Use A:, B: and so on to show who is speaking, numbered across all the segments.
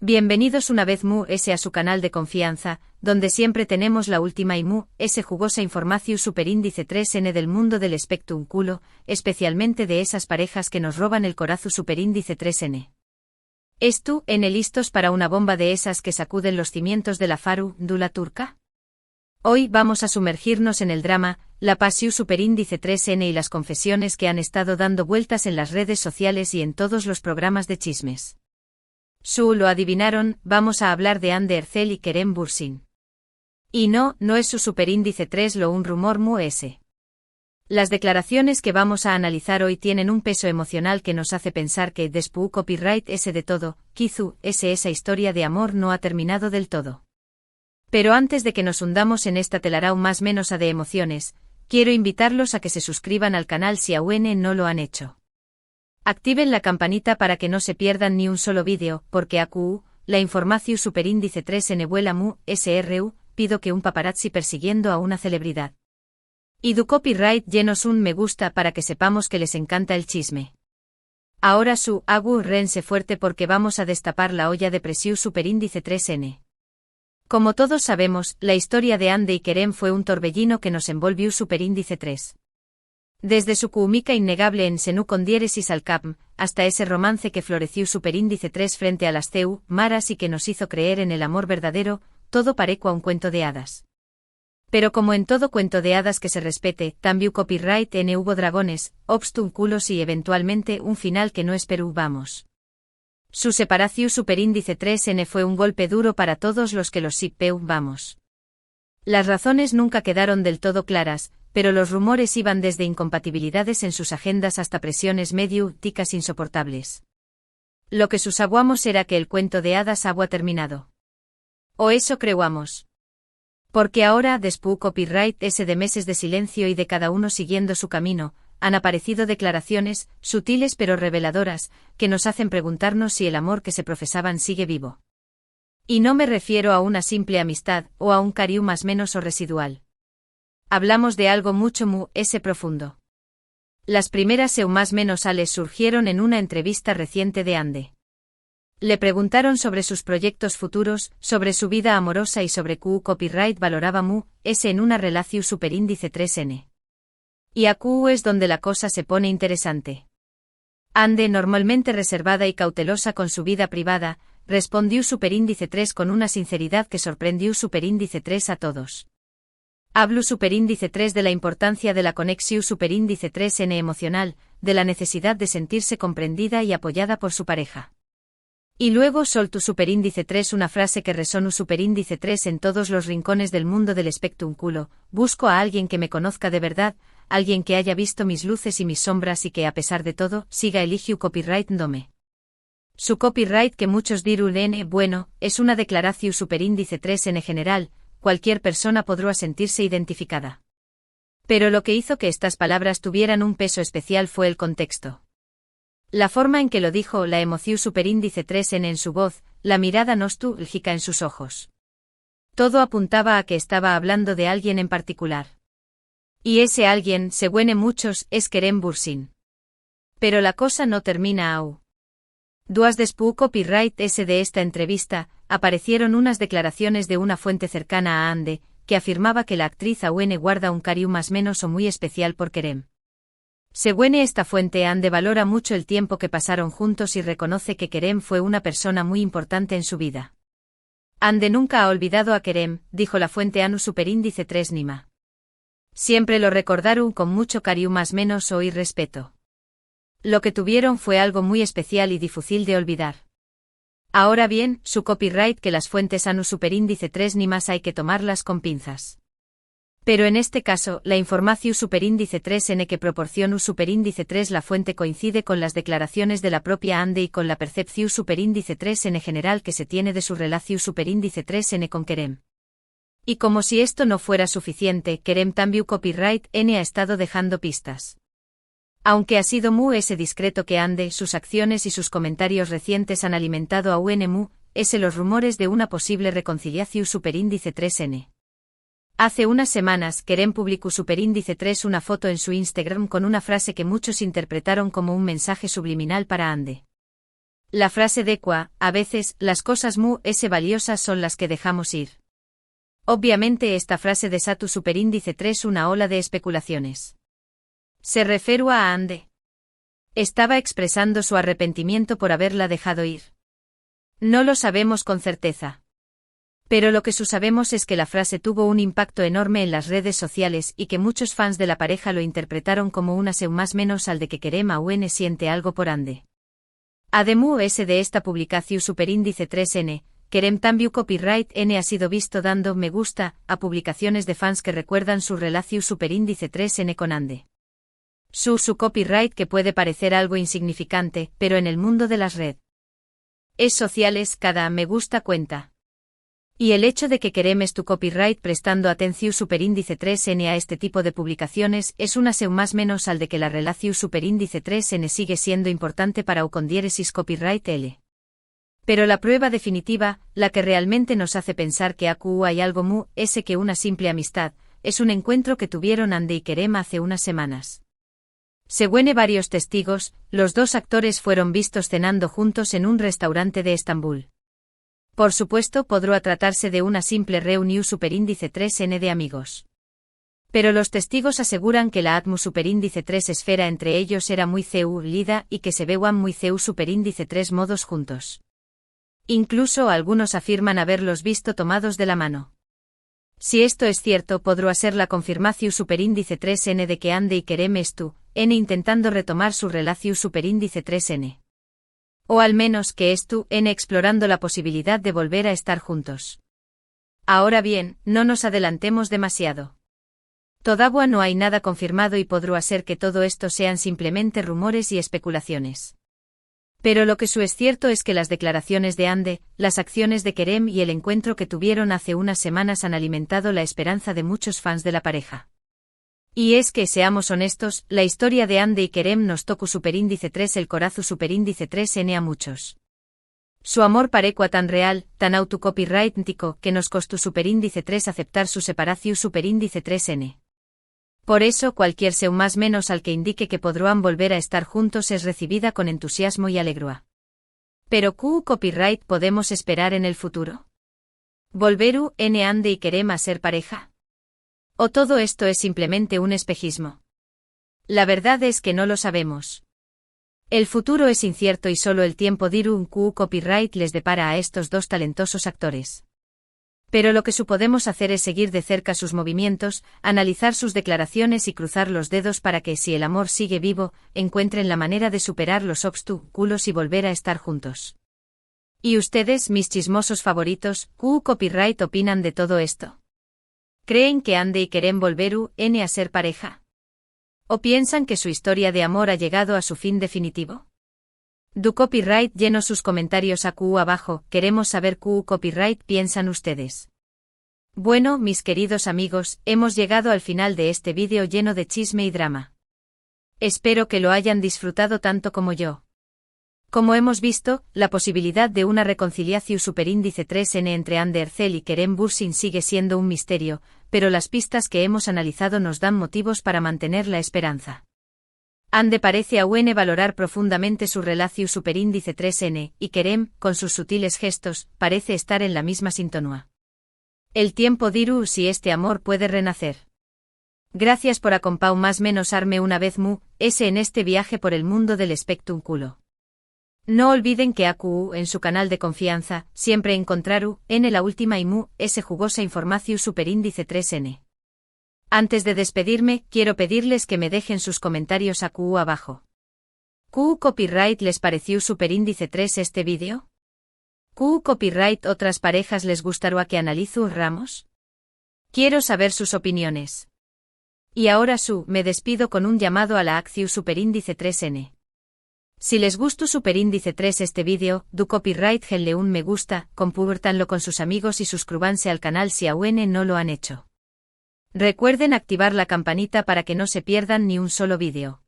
A: Bienvenidos una vez mu s a su canal de confianza, donde siempre tenemos la última y mu s jugosa información superíndice 3n del mundo del espectrum culo, especialmente de esas parejas que nos roban el corazón superíndice 3n. ¿Estu n listos para una bomba de esas que sacuden los cimientos de la faru dula turca? Hoy vamos a sumergirnos en el drama, la pasión superíndice 3n y las confesiones que han estado dando vueltas en las redes sociales y en todos los programas de chismes. Lo adivinaron, vamos a hablar de Hande Erçel y Kerem Bürsin. Y no es su superíndice 3 un rumor mu s. Las declaraciones que vamos a analizar hoy tienen un peso emocional que nos hace pensar que después copyright ese de todo, quizu esa historia de amor no ha terminado del todo. Pero antes de que nos hundamos en esta telaraña más menos a de emociones, quiero invitarlos a que se suscriban al canal si aún no lo han hecho. Activen la campanita para que no se pierdan ni un solo vídeo, porque AQU, la información superíndice 3n vuela mu, SRU, pido que un paparazzi persiguiendo a una celebridad. Y du copyright llenos un me gusta para que sepamos que les encanta el chisme. Ahora su agu rense fuerte porque vamos a destapar la olla de presión superíndice 3n. Como todos sabemos, la historia de Hande y Kerem fue un torbellino que nos envolvió superíndice 3. Desde su cumica innegable en Senú con diéresis al cap, hasta ese romance que floreció superíndice 3 frente a las CEU, maras y que nos hizo creer en el amor verdadero, todo pareco a un cuento de hadas. Pero como en todo cuento de hadas que se respete, también copyright n hubo dragones, obstúnculos y eventualmente un final que no esperábamos. Su separación superíndice 3n fue un golpe duro para todos los que los vamos. Las razones nunca quedaron del todo claras, pero los rumores iban desde incompatibilidades en sus agendas hasta presiones mediáticas insoportables. Lo que susaguamos era que el cuento de hadas había terminado. O eso creuamos. Porque ahora, después copyright ese de meses de silencio y de cada uno siguiendo su camino, han aparecido declaraciones, sutiles pero reveladoras, que nos hacen preguntarnos si el amor que se profesaban sigue vivo. Y no me refiero a una simple amistad, o a un cariño más menos o residual. Hablamos de algo mucho mu ese profundo. Las primeras más menos ales surgieron en una entrevista reciente de Hande. Le preguntaron sobre sus proyectos futuros, sobre su vida amorosa y sobre copyright valoraba mu ese en una relación superíndice 3n. Y AQ es donde la cosa se pone interesante. Hande, normalmente reservada y cautelosa con su vida privada, respondió superíndice 3 con una sinceridad que sorprendió superíndice 3 a todos. Hablo superíndice 3 de la importancia de la conexión superíndice 3n emocional, de la necesidad de sentirse comprendida y apoyada por su pareja. Y luego soltó superíndice 3 una frase que resonó superíndice 3 en todos los rincones del mundo del espectrum culo, busco a alguien que me conozca de verdad, alguien que haya visto mis luces y mis sombras y que a pesar de todo, siga eligiu copyright dome. Su copyright que muchos dirán bueno, es una declaración superíndice 3 en general, cualquier persona podrá sentirse identificada. Pero lo que hizo que estas palabras tuvieran un peso especial fue el contexto. La forma en que lo dijo, la emoción superíndice 3 en su voz, la mirada nostálgica en sus ojos. Todo apuntaba a que estaba hablando de alguien en particular. Y ese alguien, según muchos, es Kerem Bürsin. Pero la cosa no termina aún. Duas después copyright ese de esta entrevista, aparecieron unas declaraciones de una fuente cercana a Hande, que afirmaba que la actriz aún guarda un cariño más menos o muy especial por Kerem. Según esta fuente, Hande valora mucho el tiempo que pasaron juntos y reconoce que Kerem fue una persona muy importante en su vida. Hande nunca ha olvidado a Kerem, dijo la fuente Anu superíndice 3 Nima. Siempre lo recordaron con mucho cariño más menos o respeto. Lo que tuvieron fue algo muy especial y difícil de olvidar. Ahora bien, su copyright que las fuentes Anu superíndice 3 ni más hay que tomarlas con pinzas. Pero en este caso, la información superíndice 3n que proporciona superíndice 3 la fuente coincide con las declaraciones de la propia Hande y con la percepción superíndice 3n general que se tiene de su relación superíndice 3n con Kerem. Y como si esto no fuera suficiente, Kerem también copyright n ha estado dejando pistas. Aunque ha sido mu ese discreto que Hande, sus acciones y sus comentarios recientes han alimentado a mu ese los rumores de una posible reconciliación superíndice 3n. Hace unas semanas, Kerem publicó superíndice 3 una foto en su Instagram con una frase que muchos interpretaron como un mensaje subliminal para Hande. La frase decua, a veces, las cosas valiosas son las que dejamos ir. Obviamente esta frase desata superíndice 3 una ola de especulaciones. Se refiere a Ande. Estaba expresando su arrepentimiento por haberla dejado ir. No lo sabemos con certeza. Pero lo que sabemos es que la frase tuvo un impacto enorme en las redes sociales y que muchos fans de la pareja lo interpretaron como una seu más menos al de que Kerem aún siente algo por Ande. Además de esta publicación superíndice 3N, Kerem también copyright N ha sido visto dando me gusta a publicaciones de fans que recuerdan su relación superíndice 3N con Ande. Su copyright que puede parecer algo insignificante, pero en el mundo de las redes sociales cada me gusta cuenta. Y el hecho de que Kerem tu copyright prestando atención superíndice 3N a este tipo de publicaciones es una seu más menos al de que la relación superíndice 3N sigue siendo importante para con diéresis copyright L. Pero la prueba definitiva, la que realmente nos hace pensar que hay algo que una simple amistad, es un encuentro que tuvieron Ande y Kerem hace unas semanas. Según varios testigos, los dos actores fueron vistos cenando juntos en un restaurante de Estambul. Por supuesto podrá tratarse de una simple reunión superíndice 3N de amigos. Pero los testigos aseguran que la atmu superíndice 3 esfera entre ellos era muy lida y que se veían muy superíndice 3 modos juntos. Incluso algunos afirman haberlos visto tomados de la mano. Si esto es cierto podrá ser la confirmación superíndice 3N de que Ande y Kerem N intentando retomar su relación superíndice 3N. O al menos que N explorando la posibilidad de volver a estar juntos. Ahora bien, no nos adelantemos demasiado. Todavía no hay nada confirmado y podrá ser que todo esto sean simplemente rumores y especulaciones. Pero lo que es cierto es que las declaraciones de Ande, las acciones de Kerem y el encuentro que tuvieron hace unas semanas han alimentado la esperanza de muchos fans de la pareja. Y es que, seamos honestos, la historia de Ande y Kerem nos tocó superíndice 3 el corazo superíndice 3N a muchos. Su amor parecua tan real, tan autocopyrightico, que nos costó superíndice 3 aceptar su separación superíndice 3N. Por eso cualquier seu más menos al que indique que podrán volver a estar juntos es recibida con entusiasmo y alegría. Pero copyright podemos esperar en el futuro. ¿Volveru Ande y Kerem a ser pareja? ¿O todo esto es simplemente un espejismo? La verdad es que no lo sabemos. El futuro es incierto y solo el tiempo dirá un copyright les depara a estos dos talentosos actores. Pero lo que podemos hacer es seguir de cerca sus movimientos, analizar sus declaraciones y cruzar los dedos para que, si el amor sigue vivo, encuentren la manera de superar los obstáculos y volver a estar juntos. ¿Y ustedes, mis chismosos favoritos, copyright opinan de todo esto? ¿Creen que Ande y Kerem volveru a ser pareja? ¿O piensan que su historia de amor ha llegado a su fin definitivo? Du copyright lleno sus comentarios abajo, queremos saber copyright piensan ustedes. Bueno, mis queridos amigos, hemos llegado al final de este vídeo lleno de chisme y drama. Espero que lo hayan disfrutado tanto como yo. Como hemos visto, la posibilidad de una reconciliación superíndice 3N entre Ande Ercel y Kerem Bürsin sigue siendo un misterio, pero las pistas que hemos analizado nos dan motivos para mantener la esperanza. Ande parece aún valorar profundamente su relación superíndice 3N, y Kerem, con sus sutiles gestos, parece estar en la misma sintonía. El tiempo dirá si este amor puede renacer. Gracias por acompañar más menos arme una vez en este viaje por el mundo del espectáculo. No olviden que en su canal de confianza, siempre encontraru la última y jugosa información superíndice 3N. Antes de despedirme, quiero pedirles que me dejen sus comentarios abajo. ¿Copyright les pareció superíndice 3 este vídeo? ¿Copyright otras parejas les gustaría que analizo ramos? Quiero saber sus opiniones. Y ahora me despido con un llamado a la acción superíndice 3N. Si les gustó superíndice 3 este vídeo, du copyright genle un me gusta, compártanlo con sus amigos y suscríbanse al canal si aún no lo han hecho. Recuerden activar la campanita para que no se pierdan ni un solo vídeo.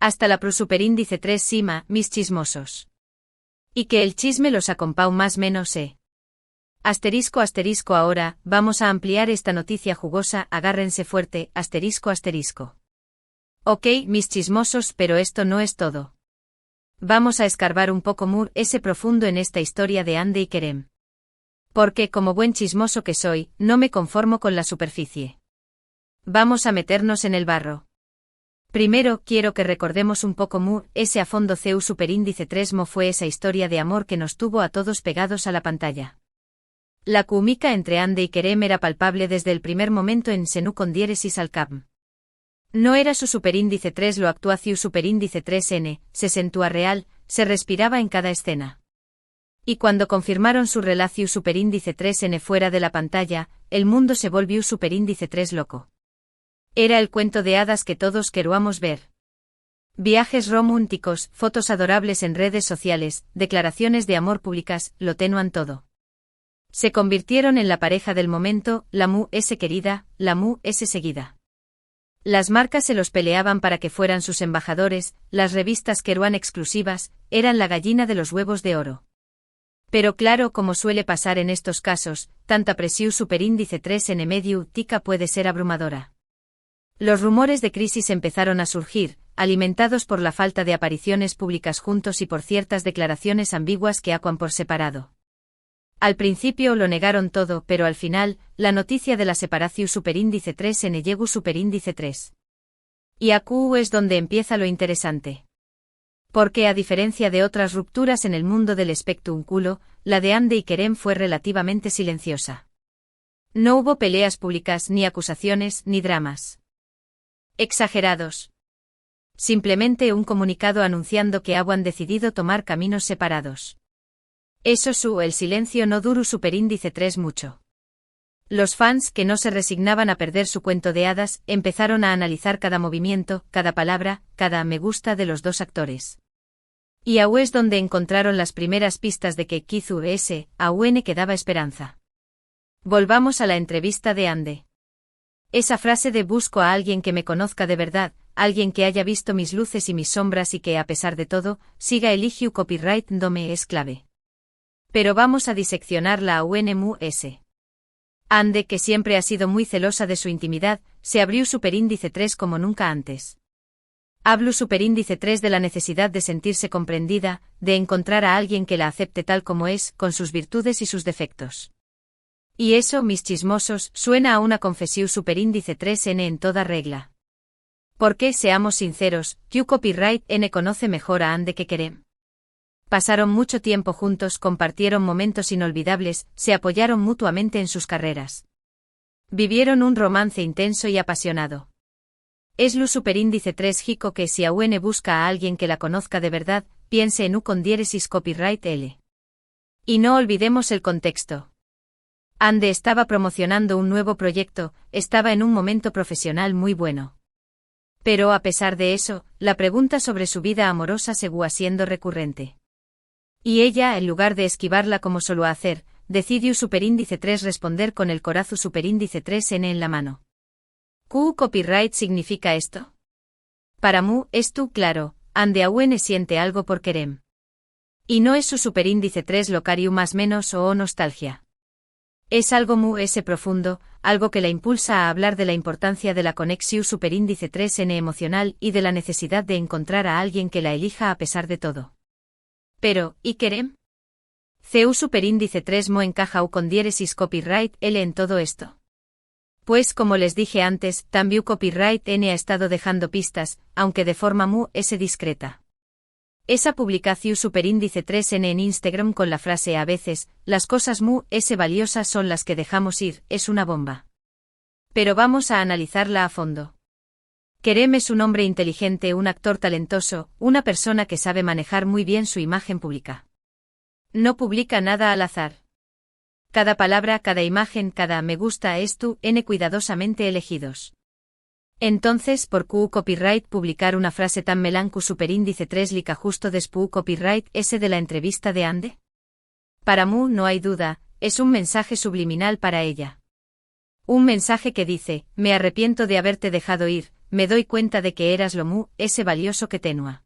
A: Hasta la superíndice 3 Sima, mis chismosos. Y que el chisme los acompañe más menos Asterisco asterisco ahora, vamos a ampliar esta noticia jugosa, agárrense fuerte, asterisco asterisco. Ok, mis chismosos, pero esto no es todo. Vamos a escarbar un poco ese profundo en esta historia de Ande y Kerem. Porque, como buen chismoso que soy, no me conformo con la superficie. Vamos a meternos en el barro. Primero, quiero que recordemos un poco ese a fondo CEU superíndice 3 fue esa historia de amor que nos tuvo a todos pegados a la pantalla. La química entre Ande y Kerem era palpable desde el primer momento en Senú con diéresis al cap. No era su superíndice 3 lo actuaciu superíndice 3n, se sentúa real, se respiraba en cada escena. Y cuando confirmaron su relaciu superíndice 3n fuera de la pantalla, el mundo se volvió superíndice 3 loco. Era el cuento de hadas que todos queríamos ver. Viajes románticos, fotos adorables en redes sociales, declaraciones de amor públicas, lo tenuan todo. Se convirtieron en la pareja del momento, la S querida, la S seguida. Las marcas se los peleaban para que fueran sus embajadores, las revistas querían exclusivas, eran la gallina de los huevos de oro. Pero claro, como suele pasar en estos casos, tanta presión superíndice 3 en medio tica puede ser abrumadora. Los rumores de crisis empezaron a surgir, alimentados por la falta de apariciones públicas juntos y por ciertas declaraciones ambiguas que acuan por separado. Al principio lo negaron todo, pero al final, la noticia de la separación superíndice 3 en llegó superíndice 3. Y aquí es donde empieza lo interesante. Porque a diferencia de otras rupturas en el mundo del espectro unculo, la de Ande y Kerem fue relativamente silenciosa. No hubo peleas públicas, ni acusaciones, ni dramas exagerados. Simplemente un comunicado anunciando que habían decidido tomar caminos separados. Eso el silencio no duró superíndice 3 mucho. Los fans, que no se resignaban a perder su cuento de hadas, empezaron a analizar cada movimiento, cada palabra, cada me gusta de los dos actores. Y ahí es donde encontraron las primeras pistas de que aún quedaba esperanza. Volvamos a la entrevista de Ande. Esa frase de busco a alguien que me conozca de verdad, alguien que haya visto mis luces y mis sombras y que a pesar de todo, siga eligiu copyright dome es clave. Pero vamos a diseccionar la S. Ande, que siempre ha sido muy celosa de su intimidad, se abrió superíndice 3 como nunca antes. Hablo superíndice 3 de la necesidad de sentirse comprendida, de encontrar a alguien que la acepte tal como es, con sus virtudes y sus defectos. Y eso, mis chismosos, suena a una confesión superíndice 3n en toda regla. Porque, seamos sinceros, Q Copyright N conoce mejor a Ande que Kerem. Pasaron mucho tiempo juntos, compartieron momentos inolvidables, se apoyaron mutuamente en sus carreras. Vivieron un romance intenso y apasionado. Es lu superíndice 3 Hico que si aún busca a alguien que la conozca de verdad, piense en U con diéresis copyright L. Y no olvidemos el contexto. Ande estaba promocionando un nuevo proyecto, estaba en un momento profesional muy bueno. Pero a pesar de eso, la pregunta sobre su vida amorosa seguía siendo recurrente. Y ella, en lugar de esquivarla como solía hacer, decidió superíndice 3 responder con el corazo superíndice 3n en la mano. ¿Q copyright significa esto? Para es tú claro, Ande aún siente algo por Kerem. Y no es su superíndice 3 locariu más menos o nostalgia. Es algo ese profundo, algo que la impulsa a hablar de la importancia de la conexión superíndice 3n emocional y de la necesidad de encontrar a alguien que la elija a pesar de todo. Pero, ¿y Kerem? CU superíndice 3 encaja U con diéresis copyright L en todo esto. Pues como les dije antes, también copyright N ha estado dejando pistas, aunque de forma S discreta. Esa publicación superíndice 3n en Instagram con la frase a veces, las cosas S valiosas son las que dejamos ir, es una bomba. Pero vamos a analizarla a fondo. Kerem es un hombre inteligente, un actor talentoso, una persona que sabe manejar muy bien su imagen pública. No publica nada al azar. Cada palabra, cada imagen, cada me gusta es tú, N cuidadosamente elegidos. Entonces, ¿por Q copyright publicar una frase tan melancu superíndice 3 lica justo después copyright S de la entrevista de Ande? Para no hay duda, es un mensaje subliminal para ella. Un mensaje que dice, me arrepiento de haberte dejado ir, me doy cuenta de que eras lo ese valioso que tenua.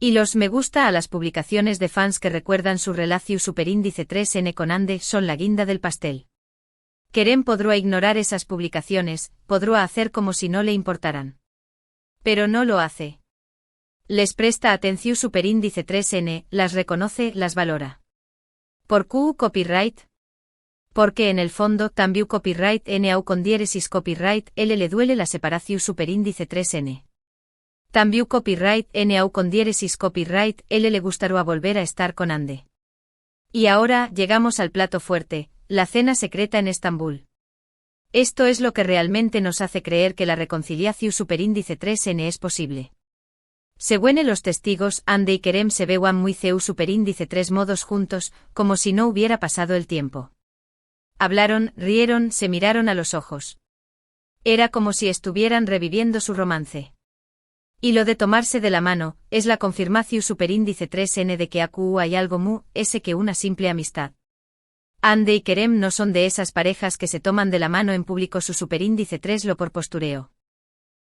A: Y los me gusta a las publicaciones de fans que recuerdan su relación superíndice 3n con Ande son la guinda del pastel. Kerem podrá ignorar esas publicaciones, podrá hacer como si no le importaran. Pero no lo hace. Les presta atención superíndice 3n, las reconoce, las valora. ¿Por Q copyright? Porque en el fondo también copyright n au con diéresis copyright L le duele la separación superíndice 3n. También copyright n au con diéresis copyright L le gustaría volver a estar con Ande. Y ahora llegamos al plato fuerte, la cena secreta en Estambul. Esto es lo que realmente nos hace creer que la reconciliación superíndice 3n es posible. Según los testigos, Ande y Kerem se veían muy ceu superíndice 3 modos juntos, como si no hubiera pasado el tiempo. Hablaron, rieron, se miraron a los ojos. Era como si estuvieran reviviendo su romance. Y lo de tomarse de la mano, es la confirmación superíndice 3n de que acu hay algo mu, ese que una simple amistad. Ande y Kerem no son de esas parejas que se toman de la mano en público su superíndice 3 lo por postureo.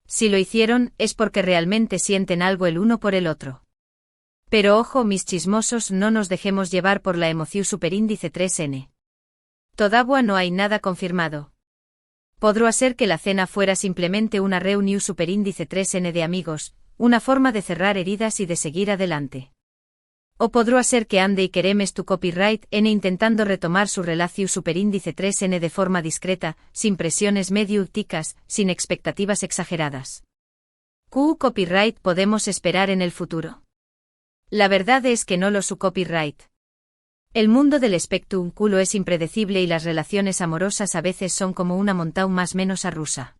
A: Si lo hicieron, es porque realmente sienten algo el uno por el otro. Pero ojo mis chismosos, no nos dejemos llevar por la emoción superíndice 3n. Todavía no hay nada confirmado. Podría ser que la cena fuera simplemente una reunión superíndice 3n de amigos, una forma de cerrar heridas y de seguir adelante. O podría ser que Ande y Kerem es tu copyright n intentando retomar su relación superíndice 3n de forma discreta, sin presiones medio ulticas, sin expectativas exageradas. ¿Qué copyright podemos esperar en el futuro? La verdad es que no lo su copyright. El mundo del espectáculo es impredecible y las relaciones amorosas a veces son como una montaña más menos rusa.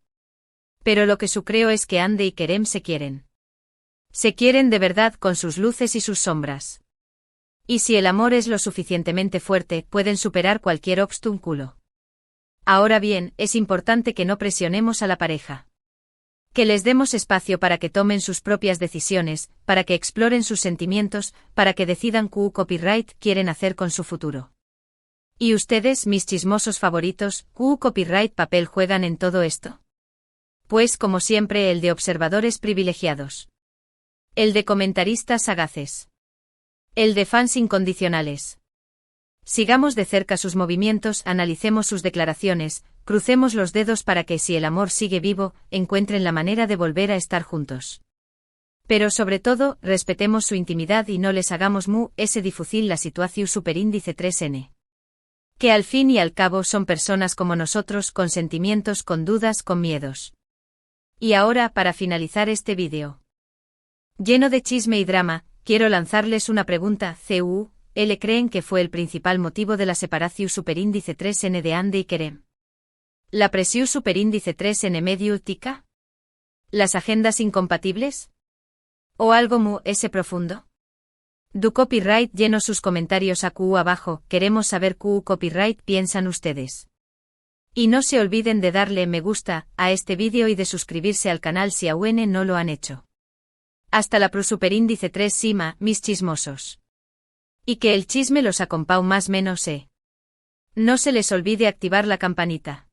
A: Pero lo que su creo es que Ande y Kerem se quieren. Se quieren de verdad con sus luces y sus sombras. Y si el amor es lo suficientemente fuerte, pueden superar cualquier obstáculo. Ahora bien, es importante que no presionemos a la pareja. Que les demos espacio para que tomen sus propias decisiones, para que exploren sus sentimientos, para que decidan qué copyright quieren hacer con su futuro. ¿Y ustedes, mis chismosos favoritos, qué copyright papel juegan en todo esto? Pues como siempre el de observadores privilegiados. El de comentaristas sagaces. El de fans incondicionales. Sigamos de cerca sus movimientos, analicemos sus declaraciones, crucemos los dedos para que si el amor sigue vivo, encuentren la manera de volver a estar juntos. Pero sobre todo, respetemos su intimidad y no les hagamos ese difícil la situación superíndice 3n. Que al fin y al cabo son personas como nosotros con sentimientos, con dudas, con miedos. Y ahora para finalizar este vídeo. Lleno de chisme y drama, quiero lanzarles una pregunta, ¿L creen que fue el principal motivo de la separación superíndice 3n de Ande y Kerem? ¿La presión superíndice 3n medio ultica? ¿Las agendas incompatibles? ¿O algo ese profundo? Du copyright lleno sus comentarios abajo, queremos saber qué copyright piensan ustedes. Y no se olviden de darle me gusta a este vídeo y de suscribirse al canal si aún no lo han hecho. Hasta la superíndice 3 Sima, mis chismosos. Y que el chisme los acompañe más menos. No se les olvide activar la campanita.